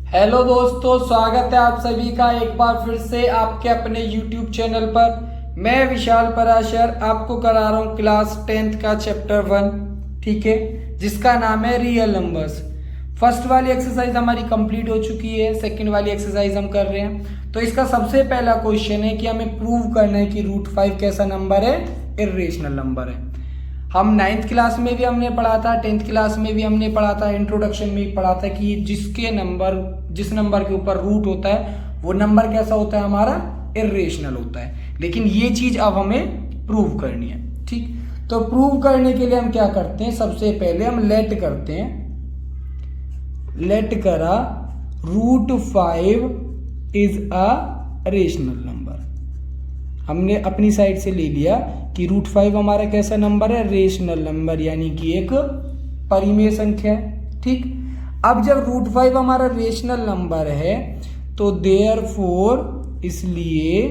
Hello दोस्तों, स्वागत है आप सभी का एक बार फिर से आपके अपने YouTube चैनल पर। मैं विशाल पराशर आपको करा रहा हूँ क्लास 10th का चैप्टर 1, ठीक है, जिसका नाम है रियल नंबर्स। फर्स्ट वाली एक्सरसाइज हमारी कंप्लीट हो चुकी है, सेकंड वाली एक्सरसाइज हम कर रहे हैं। तो इसका सबसे पहला क्वेश्चन है कि हमें प्रूव करना है कि √5 कैसा नंबर है, इर्रेशनल नंबर है। हम 9th क्लास में भी हमने पढ़ा था, 10th क्लास में भी हमने पढ़ा था, इंट्रोडक्शन में भी पढ़ा था कि जिस नंबर के ऊपर रूट होता है वो नंबर कैसा होता है, हमारा इर्रेशनल होता है। लेकिन ये चीज अब हमें प्रूव करनी है, ठीक। तो प्रूव करने के लिए हम क्या करते हैं, सबसे पहले हम लेट करते हैं, लेट करा √5 इज अ रेशनल नंबर। हमने अपनी साइड से ले लिया कि √5 हमारा कैसा नंबर है, रेशनल नंबर, यानी कि एक परिमेय संख्या है, ठीक। अब जब √5 हमारा रेशनल नंबर है तो देयरफॉर इसलिए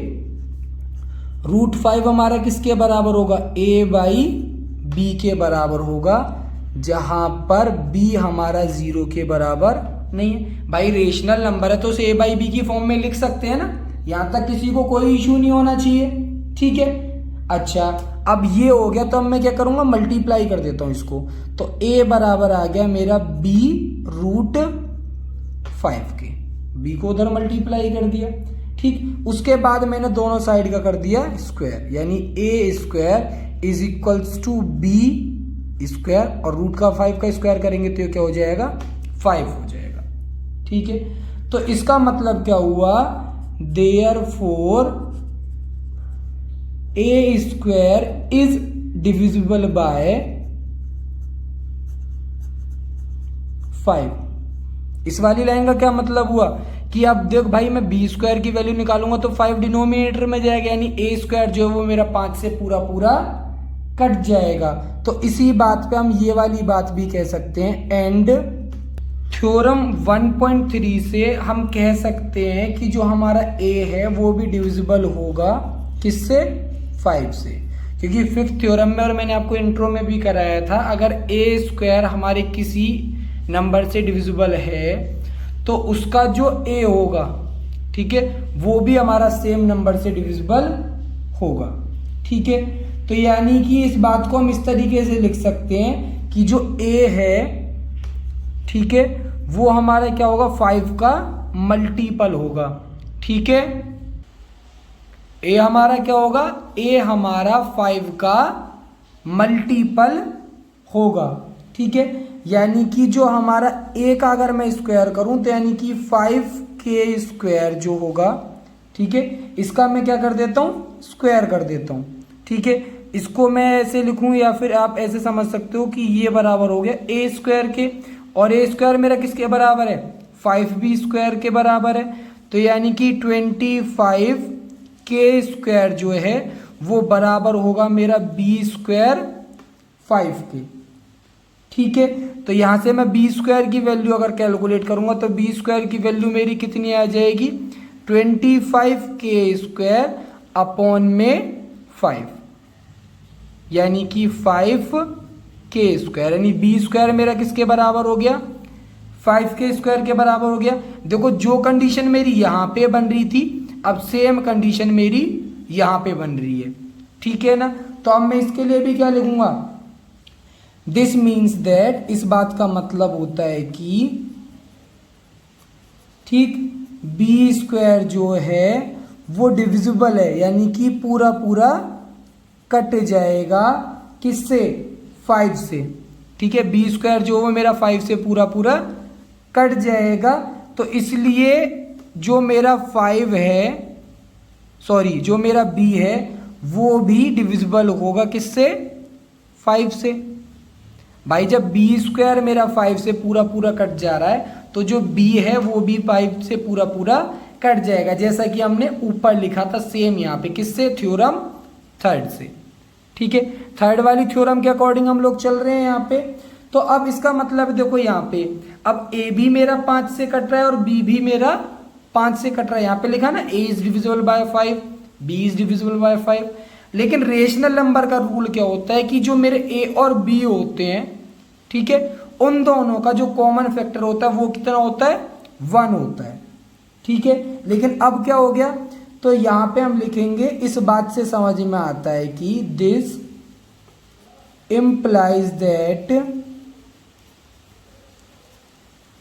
√5 हमारा किसके बराबर होगा, a/b के बराबर होगा, जहां पर b हमारा 0 के बराबर नहीं है। भाई रेशनल नंबर है तो उसे a/b की फॉर्म में लिख सकते हैं ना, यहां तक किसी को कोई इशू नहीं होना चाहिए, ठीक है। अच्छा, अब ये हो गया तो अब मैं क्या करूंगा, मल्टीप्लाई कर देता हूं इसको। तो a बराबर आ गया मेरा b √5 के, b को उधर मल्टीप्लाई कर दिया, ठीक। उसके बाद मैंने दोनों साइड का कर दिया स्क्वायर, यानी a² is equals to b² और रूट का 5 का स्क्वायर करेंगे तो ये क्या हो जाएगा, 5 हो जाएगा, ठीक है। तो इसका मतलब क्या हुआ, therefore a² is divisible by 5। इस वाली लाइन का क्या मतलब हुआ कि अब देख भाई, मैं b² की वैल्यू निकालूंगा तो 5 डिनोमिनेटर में जाएगा, यानी a² जो है वो मेरा 5 से पूरा पूरा कट जाएगा। तो इसी बात पे हम ये वाली बात भी कह सकते हैं, एंड थ्योरम 1.3 से हम कह सकते हैं कि जो हमारा a है वो भी डिविजिबल होगा किससे, 5 से। क्योंकि 5th थ्योरम में, और मैंने आपको इंट्रो में भी कराया था, अगर a² हमारे किसी नंबर से डिविजिबल है तो उसका जो a होगा, ठीक है, वो भी हमारा सेम नंबर से डिविजिबल होगा, ठीक है। तो यानी कि इस बात को हम इस तरीके से लिख सकते हैं कि जो a है, ठीक है, वो हमारा क्या होगा, 5 का मल्टीपल होगा, ठीक है। a हमारा क्या होगा, a हमारा 5 का मल्टीपल होगा, ठीक है। यानी कि जो हमारा a का अगर मैं स्क्वायर करूं तो यानी कि 5k² जो होगा, ठीक है, इसका मैं क्या कर देता हूं, स्क्वायर कर देता हूं, ठीक है। इसको मैं ऐसे लिखूं या फिर आप ऐसे समझ सकते हो कि ये बराबर हो गया a² के, और a² मेरा किसके बराबर है, 5b² के बराबर है। तो यानी कि 25k² जो है वो बराबर होगा मेरा b² 5 के, ठीक है। तो यहां से मैं b² की वैल्यू अगर कैलकुलेट करूंगा तो b² की वैल्यू मेरी कितनी आ जाएगी, 25k² अपॉन में 5, यानी कि 5k², यानी b² मेरा किसके बराबर हो गया, 5k² के बराबर हो गया। देखो जो कंडीशन मेरी यहां पे बन रही थी, अब सेम कंडीशन मेरी यहां पे बन रही है, ठीक है ना। तो अब मैं इसके लिए भी क्या लिखूंगा, दिस मीन्स दैट, इस बात का मतलब होता है कि, ठीक, b² जो है वो डिविजिबल है, यानी कि पूरा पूरा कट जाएगा किससे, 5 से, ठीक है। b² जो वो मेरा 5 से पूरा पूरा कट जाएगा। तो इसलिए जो मेरा 5 है, सॉरी, जो मेरा b है वो भी डिविजिबल होगा किससे, 5 से। भाई जब b² मेरा 5 से पूरा पूरा कट जा रहा है तो जो b है वो भी 5 से पूरा पूरा कट जाएगा, जैसा कि हमने ऊपर लिखा था सेम यहाँ पे, किससे, थ्योरम 3rd से, ठीक है। 3rd वाली थ्योरम के अकॉर्डिंग हम लोग चल रहे हैं यहाँ पे। तो अब इसका मतलब देखो यहाँ पे, अब a भी मेरा 5 से कट रहा है और b भी मेरा 5 से कट रहा है, यहाँ पे लिखा ना a is divisible by 5, b is divisible by 5। लेकिन रेशनल नंबर का रूल क्या होता है कि जो मेरे a और b होते हैं, ठीक है, उन दोनों का जो कॉमन फैक्टर होता है वो कितना होता है, 1 होता है, ठीक है। लेकिन अब क्या हो गया, तो यहां पे हम लिखेंगे, इस बात से समझ में आता है कि this implies that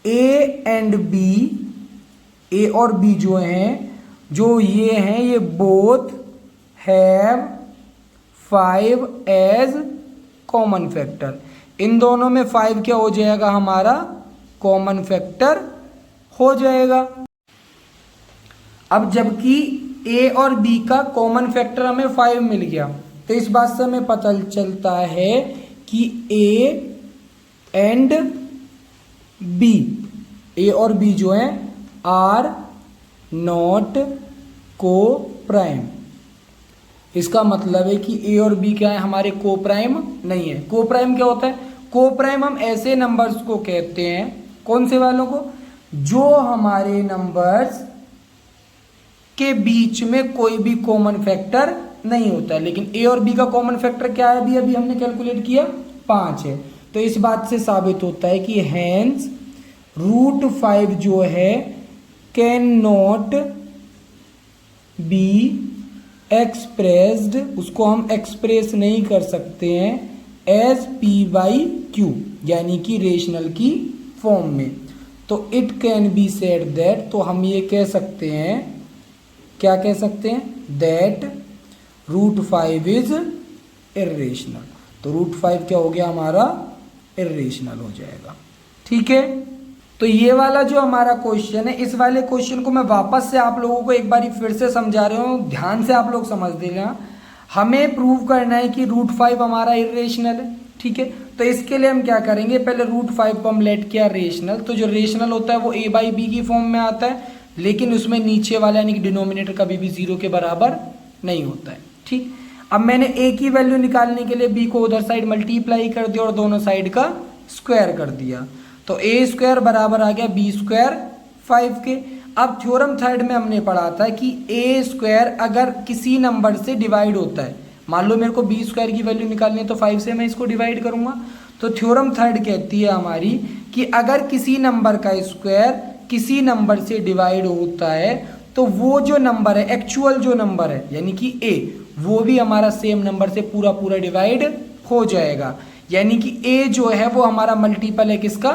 A and B, A और बी जो हैं, जो ये हैं, ये both have 5 as common factor. इन दोनों में 5 क्या हो जाएगा, हमारा कॉमन फैक्टर हो जाएगा। अब जबकि ए और बी का कॉमन फैक्टर हमें 5 मिल गया, तो इस बात से हमें पता चलता है कि ए एंड बी, ए और बी जो है आर नॉट को प्राइम। इसका मतलब है कि ए और बी क्या है, हमारे को प्राइम नहीं है। को प्राइम क्या होता है, को प्राइम हम ऐसे नंबर्स को कहते हैं, कौन से वालों को, जो हमारे नंबर्स के बीच में कोई भी कॉमन फैक्टर नहीं होता है। लेकिन ए और बी का कॉमन फैक्टर क्या है, अभी हमने कैलकुलेट किया 5 है। तो इस बात से साबित होता है कि हैंस √5 जो है कैन नॉट बी एक्सप्रेस्ड, उसको हम एक्सप्रेस नहीं कर सकते हैं एज p/q, यानी कि रेशनल की फॉर्म में। तो it can be said that, तो हम ये कह सकते हैं, क्या कह सकते हैं, दैट √5 इज इर्रेशनल। तो √5 क्या हो गया, हमारा इर्रेशनल हो जाएगा, ठीक है। तो ये वाला जो हमारा क्वेश्चन है, इस वाले क्वेश्चन को मैं वापस से आप लोगों को एक बारी फिर से समझा रहा हूँ, ध्यान से आप लोग समझ देना। हमें प्रूव करना है कि √5 हमारा इर्रेशनल है, ठीक है। तो इसके लिए हम क्या करेंगे, पहले √5 को हम लेट किया रेशनल। तो जो रेशनल होता है वो a/b की फॉर्म में आता है, लेकिन उसमें नीचे वाला यानी कि डिनोमिनेटर कभी भी 0 के बराबर नहीं होता है, ठीक। अब मैंने a की वैल्यू निकालने के लिए b को उधर साइड मल्टीप्लाई कर दिया और दोनों साइड का स्क्वायर कर दिया। तो a² बराबर आ गया b² 5 के। अब थ्योरम थर्ड में हमने पढ़ा था कि a² अगर किसी नंबर से डिवाइड होता है, मान लो मेरे को b² की वैल्यू निकालनी है, तो 5 से मैं इसको डिवाइड करूंगा। तो थ्योरम थर्ड कहती है हमारी कि अगर किसी नंबर का स्क्वायर किसी नंबर से डिवाइड होता है, तो वो जो नंबर है, एक्चुअल जो नंबर है यानी कि a, वो भी हमारा सेम नंबर से पूरा पूरा डिवाइड हो जाएगा। यानी कि a जो है वो हमारा मल्टीपल है किसका,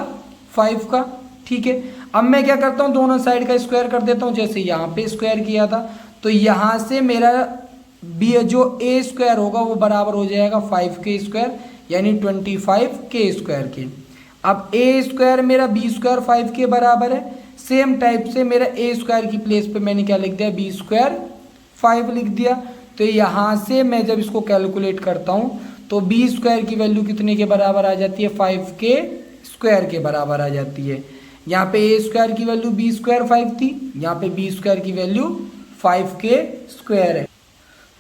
5 का, ठीक है। अब मैं क्या करता हूँ, दोनों साइड का स्क्वायर कर देता हूँ, जैसे यहाँ पे स्क्वायर किया था। तो यहाँ से मेरा b जो a² होगा वो बराबर हो जाएगा 5k² यानी 25k² के। अब a² मेरा b² 5 के बराबर है। सेम टाइप से मेरा a² की प्लेस पे मैंने क्या लिख दिया, b² 5 लिख दिया। तो यहाँ से मैं जब इसको कैलकुलेट करता हूँ तो b² की वैल्यू कितने के बराबर आ जाती है, 5k² के बराबर आ जाती है। यहाँ पे a² की वैल्यू b² 5 थी, यहाँ पे b² की वैल्यू 5k² है।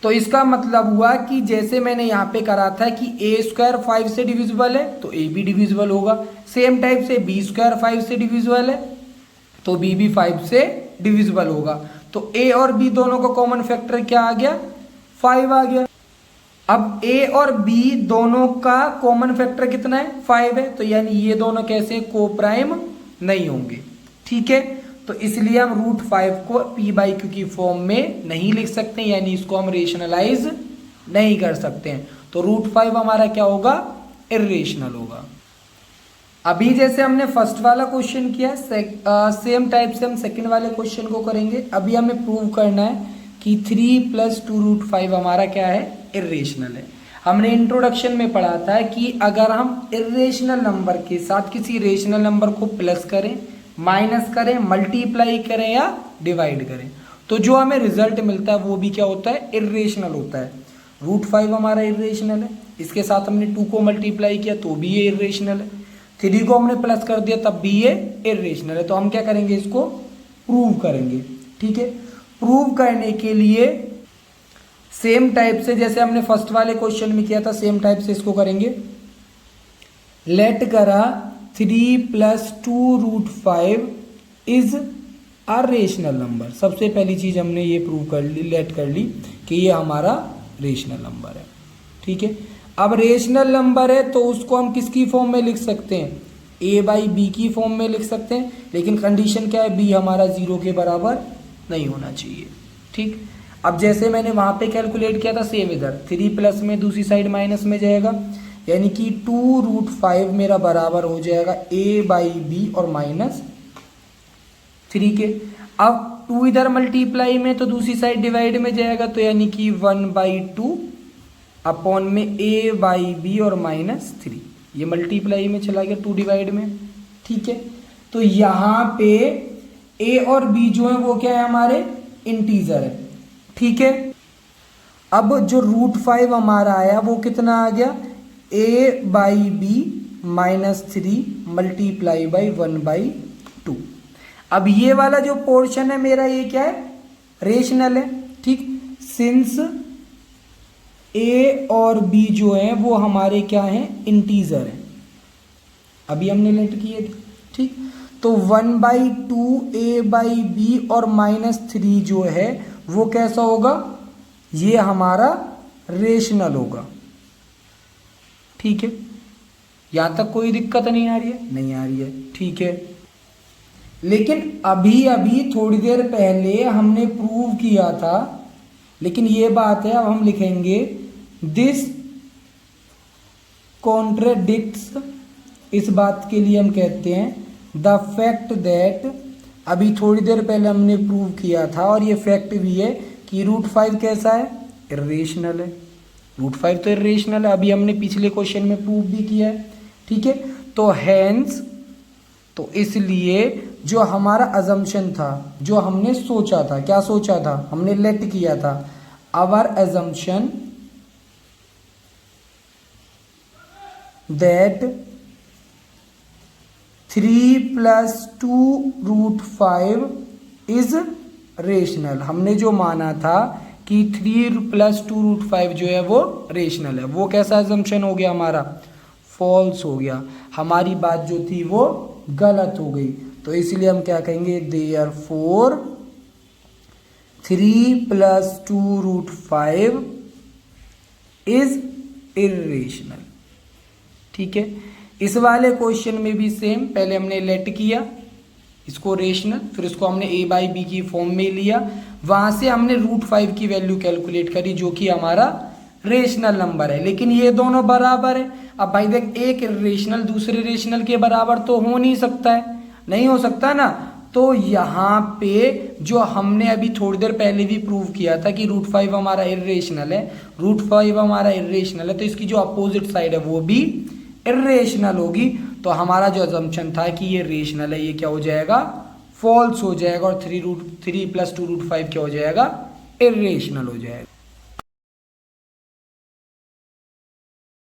तो इसका मतलब हुआ कि जैसे मैंने यहाँ पे करा था कि a² 5 से डिविजिबल है तो a भी डिविजिबल होगा, सेम टाइप से b² 5 से डिविजिबल है तो b भी 5 से डिविजिबल होगा। तो a और b दोनों का कॉमन फैक्टर क्या आ गया, 5 आ गया। अब a और b दोनों का कॉमन फैक्टर कितना है, 5 है। तो यानी ये दोनों कैसे को प्राइम नहीं होंगे, ठीक है। तो इसलिए हम √5 को p/q की फॉर्म में नहीं लिख सकते, यानी इसको हम रेशनलाइज नहीं कर सकते हैं। तो √5 हमारा क्या होगा, इर्रेशनल होगा। अभी जैसे हमने फर्स्ट वाला क्वेश्चन किया, सेम टाइप से हम सेकंड वाले क्वेश्चन को करेंगे। अभी हमें प्रूव करना है कि 3 + 2√5 हमारा क्या है, इर्रेशनल है। हमने इंट्रोडक्शन में पढ़ा था कि अगर हम इर्रेशनल नंबर के साथ किसी रेशनल नंबर को प्लस करें, माइनस करें, मल्टीप्लाई करें या डिवाइड करें, तो जो हमें रिजल्ट मिलता है वो भी क्या होता है, इर्रेशनल होता है। √5 हमारा इर्रेशनल है, इसके साथ हमने 2 को मल्टीप्लाई किया तो भी ये इर्रेशनल है, 3 को हमने प्लस कर दिया तब भी ये इर्रेशनल है। तो हम क्या करेंगे, इसको प्रूव करेंगे, ठीक है। प्रूव करने के लिए सेम टाइप से जैसे हमने फर्स्ट वाले क्वेश्चन में किया था, सेम टाइप से इसको करेंगे। लेट करा 3 + 2√5 इज अ रेशनल नंबर। सबसे पहली चीज हमने ये प्रूव कर ली, लेट कर ली कि ये हमारा रेशनल नंबर है, ठीक है। अब रेशनल नंबर है तो उसको हम किसकी फॉर्म में लिख सकते हैं, ए बाई बी की फॉर्म में लिख सकते हैं, लेकिन कंडीशन क्या है, बी हमारा 0 के बराबर नहीं होना चाहिए। ठीक, अब जैसे मैंने वहाँ पे कैलकुलेट किया था सेम इधर 3 प्लस में दूसरी साइड माइनस में जाएगा, यानी कि 2√5 मेरा बराबर हो जाएगा ए बाई बी और -3 के। अब 2 इधर मल्टीप्लाई में तो दूसरी साइड डिवाइड में जाएगा, तो यानी कि 1/2 अपॉन में ए बाई बी और -3, ये मल्टीप्लाई में चला गया 2 डिवाइड में। ठीक है, तो यहाँ पे ए और बी जो है वो क्या है, हमारे इंटीजर है। ठीक है, अब जो √5 हमारा आया वो कितना आ गया, ए बाई बी -3 मल्टीप्लाई बाई 1/2। अब ये वाला जो पोर्शन है मेरा ये क्या है, रेशनल है। ठीक, सिंस ए और बी जो है वो हमारे क्या हैं, इंटीजर है, अभी हमने लेट किए थे। ठीक, तो 1/2 ए बाई बी और -3 जो है वो कैसा होगा, ये हमारा रेशनल होगा। ठीक है, यहां तक कोई दिक्कत नहीं आ रही है, नहीं आ रही है। ठीक है, लेकिन अभी अभी थोड़ी देर पहले हमने प्रूव किया था, लेकिन ये बात है, अब हम लिखेंगे दिस कॉन्ट्रडिक्ट्स, इस बात के लिए हम कहते हैं द फैक्ट दैट, अभी थोड़ी देर पहले हमने प्रूव किया था और ये फैक्ट भी है कि √5 कैसा है, इर्रेशनल है। √5 तो इर्रेशनल है, अभी हमने पिछले क्वेश्चन में प्रूव भी किया है। ठीक है, तो हैंस, तो इसलिए जो हमारा अजम्पशन था, जो हमने सोचा था, क्या सोचा था, हमने लेट किया था, our assumption that 3 + 2√5 is rational, हमने जो माना था कि 3 + 2√5 जो है वो रेशनल है, वो कैसा अजम्पशन हो गया हमारा, फॉल्स हो गया, हमारी बात जो थी वो गलत हो गई। तो इसलिए हम क्या कहेंगे, देयरफॉर 3 + 2√5 इज इर्रेशनल। ठीक है, इस वाले क्वेश्चन में भी सेम, पहले हमने लेट किया इसको रेशनल, फिर इसको हमने ए बाई बी की फॉर्म में लिया, वहां से हमने √5 की वैल्यू कैलकुलेट करी जो कि हमारा रेशनल नंबर है, लेकिन ये दोनों बराबर है। अब भाई देख, एक रेशनल दूसरे रेशनल के बराबर तो हो नहीं सकता है, नहीं हो सकता ना। तो यहाँ पे जो हमने अभी थोड़ी देर पहले भी प्रूव किया था कि √5 हमारा इर्रेशनल है, √5 हमारा इर्रेशनल है, तो इसकी जो अपोजिट साइड है वो भी इर्रेशनल होगी। तो हमारा जो अजम्पशन था कि ये रेशनल है, ये क्या हो जाएगा, फॉल्स हो जाएगा, और 3 + 2√5 क्या हो जाएगा, इर्रेशनल हो जाएगा।